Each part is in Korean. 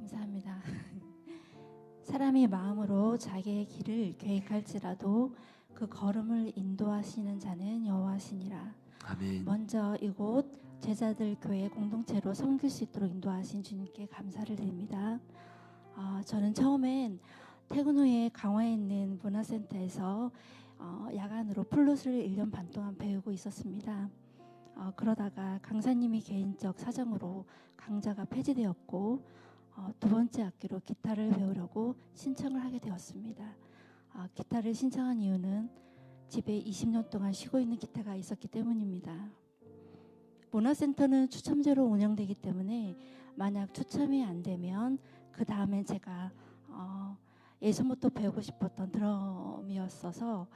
감사합니다. 사람이 마음으로 자기의 길을 계획할지라도 그 걸음을 인도하시는 자는 여호와시니라. 아멘. 먼저 이곳 제자들 교회 공동체로 섬길 수 있도록 인도하신 주님께 감사를 드립니다. 저는 처음엔 퇴근 후에 강화에 있는 문화센터에서 야간으로 플룻을 1년 반 동안 배우고 있었습니다. 그러다가 강사님이 개인적 사정으로 강좌가 폐지되었고 두 번째 학기로 기타를 배우려고 신청을 하게 되었습니다. 기타를 신청한 이유는 집에 20년 동안 쉬고 있는 기타가 있었기 때문입니다. 문화센터는 추첨제로 운영되기 때문에 만약 추첨이 안 되면 그 다음엔 제가 예전부터 배우고 싶었던 드럼이었어서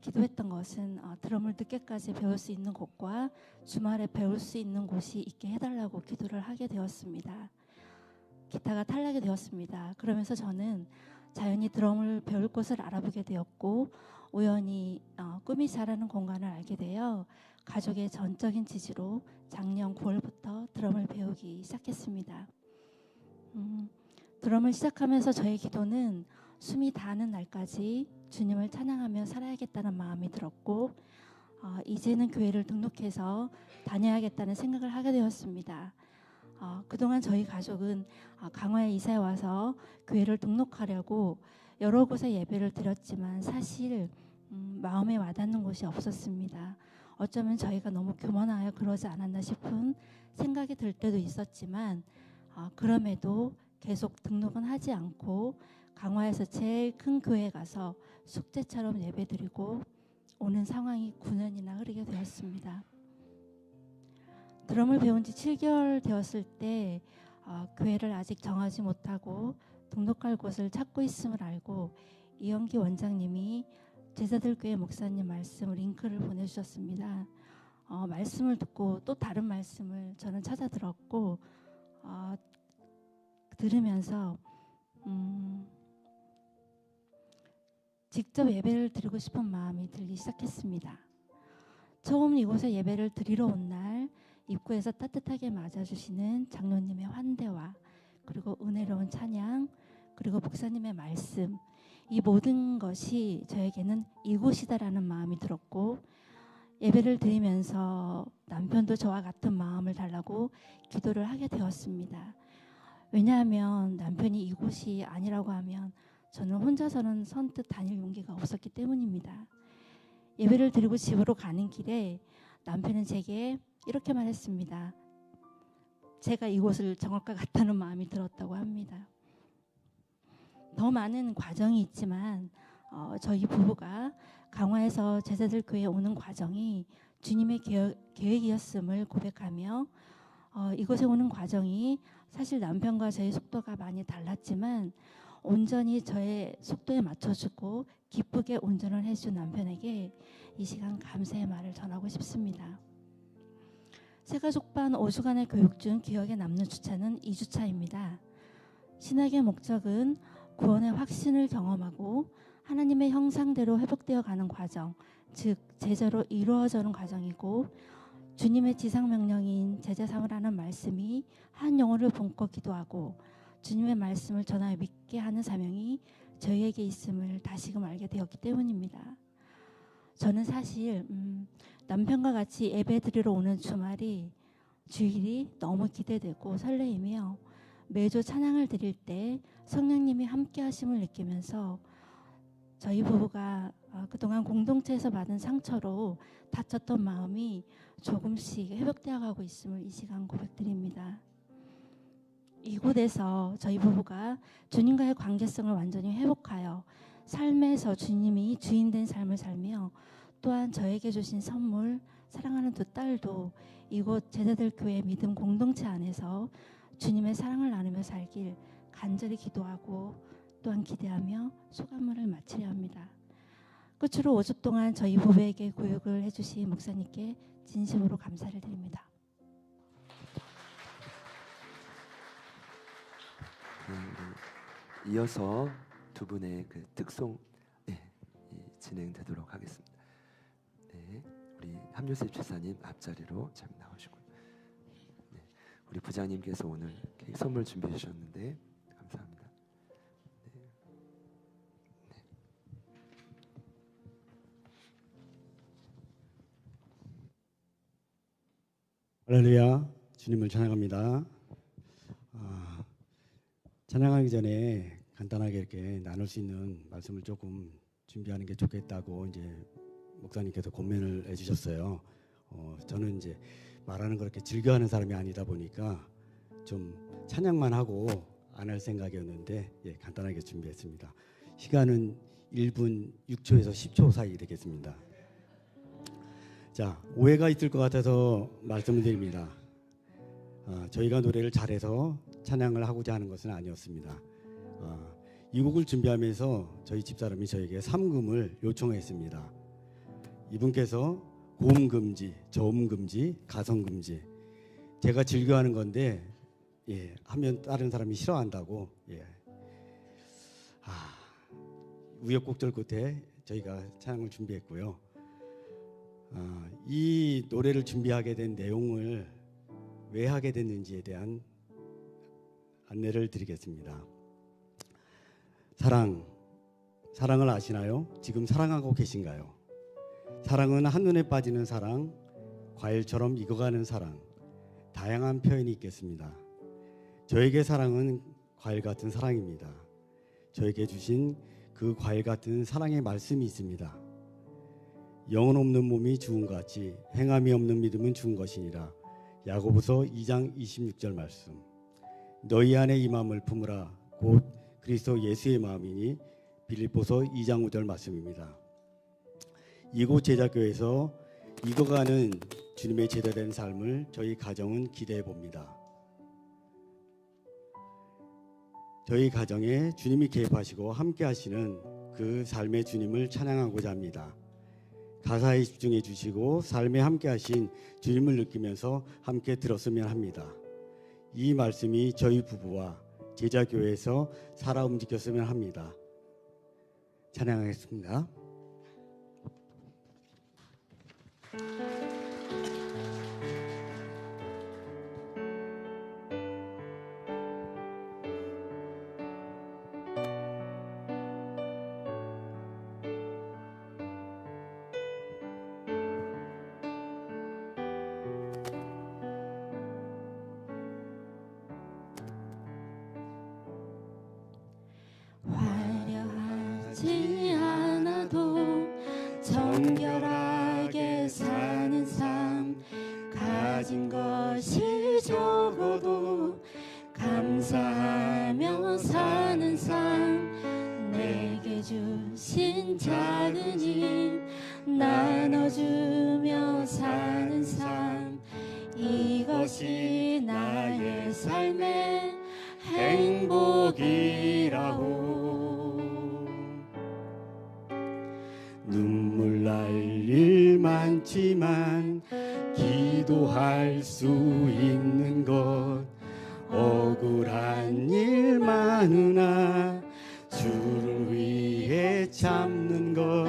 기도했던 것은 드럼을 늦게까지 배울 수 있는 곳과 주말에 배울 수 있는 곳이 있게 해달라고 기도를 하게 되었습니다. 기타가 탈락이 되었습니다. 그러면서 저는 자연히 드럼을 배울 곳을 알아보게 되었고 우연히 꿈이 자라는 공간을 알게 되어 가족의 전적인 지지로 작년 9월부터 드럼을 배우기 시작했습니다. 드럼을 시작하면서 저의 기도는 숨이 닿는 날까지 주님을 찬양하며 살아야겠다는 마음이 들었고 이제는 교회를 등록해서 다녀야겠다는 생각을 하게 되었습니다. 그동안 저희 가족은 강화에 이사해 와서 교회를 등록하려고 여러 곳에 예배를 드렸지만 사실 마음에 와닿는 곳이 없었습니다. 어쩌면 저희가 너무 교만하여 그러지 않았나 싶은 생각이 들 때도 있었지만 그럼에도 계속 등록은 하지 않고 강화에서 제일 큰 교회에 가서 숙제처럼 예배드리고 오는 상황이 9년이나 흐르게 되었습니다. 드럼을 배운 지 7개월 되었을 때 교회를 아직 정하지 못하고 등록할 곳을 찾고 있음을 알고 이영기 원장님이 제자들 교회 목사님 말씀 링크를 보내주셨습니다. 말씀을 듣고 또 다른 말씀을 저는 찾아 들었고 들으면서 직접 예배를 드리고 싶은 마음이 들기 시작했습니다. 처음 이곳에 예배를 드리러 온 날 입구에서 따뜻하게 맞아주시는 장로님의 환대와 그리고 은혜로운 찬양 그리고 목사님의 말씀 이 모든 것이 저에게는 이곳이다라는 마음이 들었고 예배를 드리면서 남편도 저와 같은 마음을 달라고 기도를 하게 되었습니다. 왜냐하면 남편이 이곳이 아니라고 하면 저는 혼자서는 선뜻 다닐 용기가 없었기 때문입니다. 예배를 드리고 집으로 가는 길에 남편은 제게 이렇게 말했습니다. 제가 이곳을 정할 것 같다는 마음이 들었다고 합니다. 더 많은 과정이 있지만 저희 부부가 강화에서 제자들 교회에 오는 과정이 주님의 계획이었음을 고백하며 이곳에 오는 과정이 사실 남편과 저의 속도가 많이 달랐지만 온전히 저의 속도에 맞춰주고 기쁘게 운전을 해준 남편에게 이 시간 감사의 말을 전하고 싶습니다. 새가족반 5주간의 교육 중 기억에 남는 주차는 2주차입니다. 신학의 목적은 구원의 확신을 경험하고 하나님의 형상대로 회복되어 가는 과정, 즉 제자로 이루어져는 과정이고 주님의 지상명령인 제자 삼으라는 말씀이 한 영혼을 본껏 기도하고 주님의 말씀을 전하여 믿게 하는 사명이 저희에게 있음을 다시금 알게 되었기 때문입니다. 저는 사실 남편과 같이 예배 드리러 오는 주일이 너무 기대되고 설레이며 매주 찬양을 드릴 때 성령님이 함께 하심을 느끼면서 저희 부부가 그동안 공동체에서 받은 상처로 다쳤던 마음이 조금씩 회복되어 가고 있음을 이 시간 고백드립니다. 이곳에서 저희 부부가 주님과의 관계성을 완전히 회복하여 삶에서 주님이 주인된 삶을 살며 또한 저에게 주신 선물 사랑하는 두 딸도 이곳 제자들 교회 믿음 공동체 안에서 주님의 사랑을 나누며 살길 간절히 기도하고 또한 기대하며 소감을 마치려 합니다. 끝으로 5주 동안 저희 부부에게 교육을 해주신 목사님께 진심으로 감사를 드립니다. 이어서 두 분의 그 특송 진행되도록 하겠습니다. 네, 우리 함유셉 지사님 앞자리로 참 나오시고, 네, 우리 부장님께서 오늘 케이크 선물 준비해 주셨는데 감사합니다. 할렐루야, 주님을 찬양합니다. 찬양하기 전에 간단하게 이렇게 나눌 수 있는 말씀을 조금 준비하는 게 좋겠다고 이제 목사님께서 권면을 해주셨어요. 저는 이제 말하는 걸 그렇게 즐겨하는 사람이 아니다 보니까 좀 찬양만 하고 안 할 생각이었는데 간단하게 준비했습니다. 시간은 1분 6초에서 10초 사이 되겠습니다. 자, 오해가 있을 것 같아서 말씀을 드립니다. 저희가 노래를 잘해서 찬양을 하고자 하는 것은 아니었습니다. 이 곡을 준비하면서 저희 집사람이 저에게 3금을 요청했습니다. 이분께서 고음 금지, 저음 금지, 가성 금지. 제가 즐겨하는 건데 하면 다른 사람이 싫어한다고. 우여곡절 끝에 저희가 찬양을 준비했고요. 이 노래를 준비하게 된 내용을 왜 하게 됐는지에 대한 안내를 드리겠습니다. 사랑을 아시나요? 지금 사랑하고 계신가요? 사랑은 한눈에 빠지는 사랑, 과일처럼 익어가는 사랑, 다양한 표현이 있겠습니다. 저에게 사랑은 과일 같은 사랑입니다. 저에게 주신 그 과일 같은 사랑의 말씀이 있습니다. 영혼 없는 몸이 죽은 것 같이 행함이 없는 믿음은 죽은 것이니라. 야고보서 2장 26절 말씀. 너희 안에 이 마음을 품으라. 곧 그리스도 예수의 마음이니. 빌립보서 2장 5절 말씀입니다. 이곳 제자교회에서 익어가는 주님의 제대된 삶을 저희 가정은 기대해 봅니다. 저희 가정에 주님이 개입하시고 함께 하시는 그 삶의 주님을 찬양하고자 합니다. 가사에 집중해 주시고 삶에 함께 하신 주님을 느끼면서 함께 들었으면 합니다. 이 말씀이 저희 부부와 제자교회에서 살아 움직였으면 합니다. 찬양하겠습니다. 화려하지 않아도 정결하게 사는 삶, 가진 것이 적어도 감사하며 사는 삶, 내게 주신 작은 힘 나눠주며 사는 삶, 이것이 나의 삶의 행복이라고. 눈물 날 일 많지만 기도할 수 있는 것, 억울한 일 많으나 주를 위해 참는 것,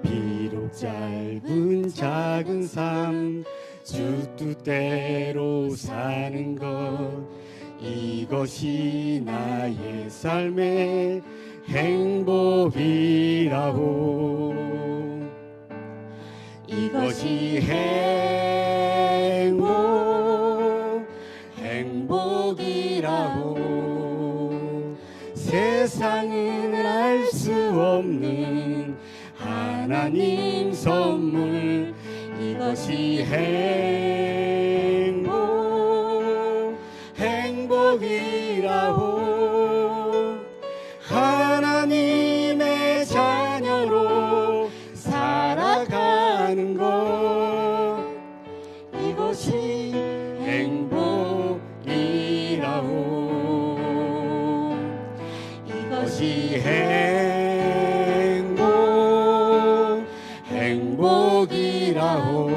비록 짧은 작은 삶 주 뜻대로 사는 것, 이것이 나의 삶의 행복이라고. 이것이 행복이라고. 세상은 알 수 없는 하나님 선물, 이것이 행복이라고. 하나님의 자녀로 살아가는 것, 이것이 행복이라고. 이것이 행복이라고.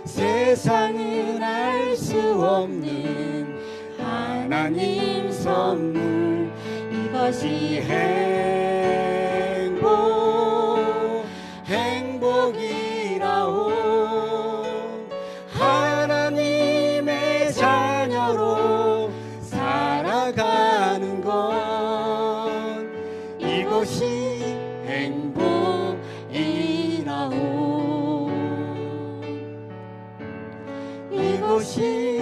세상은 알 수 없는 하나님 선물, 이것이 행복이라고. 하나님의 자녀로 이곳이 행복이라오 이곳이